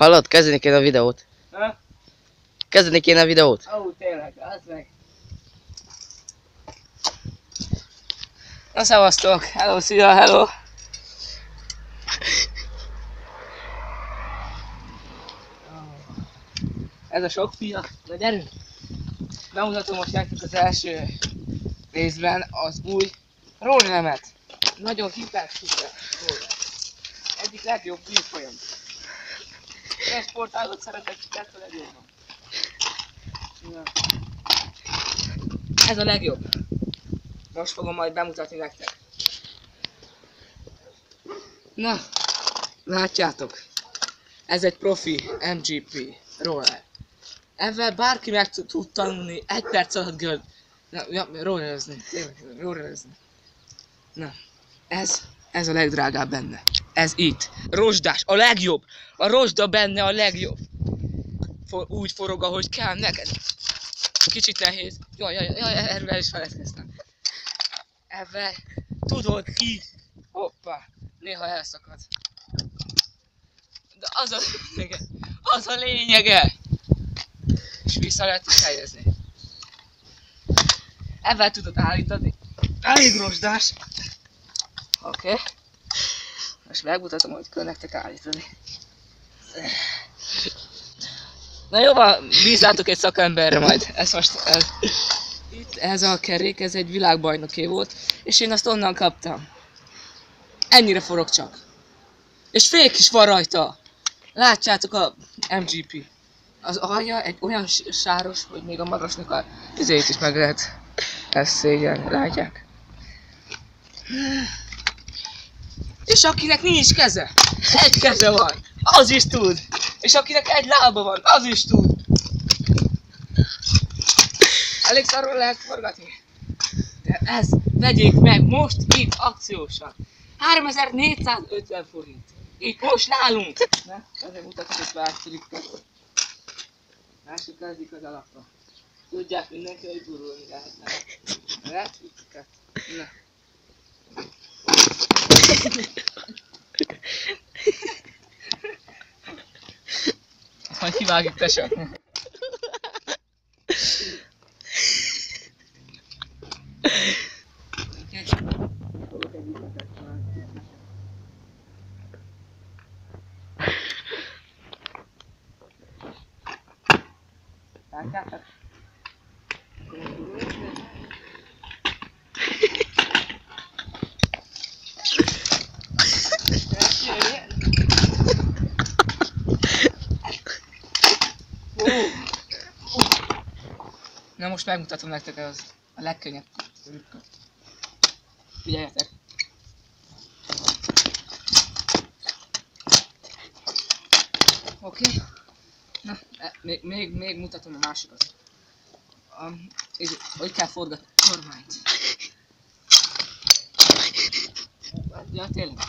Hallod? Kezdeni kéne a videót. Ha? Kezdeni kéne a videót. Ó, tényleg, az meg. Na szevasztok! Hello, szia, hello! Ez a sok fia, de gyerünk! Bemutatom most nektek az első részben az új rolleremet. Nagyon hiper-szuper roller. Egyik legjobb bírfolyam. Én sportálót szeretek, ezt a legjobban. Ja. Ez a legjobb. Most fogom majd bemutatni nektek. Na, látjátok. Ez egy profi MGP roller. Ezzel bárki meg tud tanulni 1 perc alatt göld. Rollerezni. Tényleg, rollerezni. Na, ez a legdrágább benne. Ez itt. Rozsdás, a legjobb. A rozsda benne a legjobb. Úgy forog, ahogy kell neked. Kicsit nehéz. Jaj, erről el is feledkeztem. Ezzel tudod ki. Hoppá, néha elszakad. De az a lényege. És vissza lehet helyezni. Ezzel tudod állítani. Elég rozsdás. Oké. Most megmutatom, hogy kell nektek állítani. Na jó van, bízzátok egy szakemberre majd. Itt ez a kerék, ez egy világbajnoké volt, és én azt onnan kaptam. Ennyire forog csak. És fék is van rajta. Látjátok a MGP. Az alja egy olyan sáros, hogy még a magasnak a izét is meg lehet. Ez szégyen, látják? És akinek nincs keze, egy keze van, az is tud. És akinek egy lába van, az is tud. Elég szarról lehet forgatni. De ez, vegyék meg most itt akciósan. 3450 forint. Itt most nálunk. Na, ezért mutatok egy pár trükket. Mások kezdik az alapra. Tudják mindenki, hogy gurulni lehetne. Lehet trükket. Na. Ezt majd kivágjuk, tesó. Látjátok? Na most megmutatom nektek a legkönnyebb trükköt. Figyeljetek! Oké. Na, még mutatom a másikat. Hogy kell forgatni a kormányt. Ja, tényleg.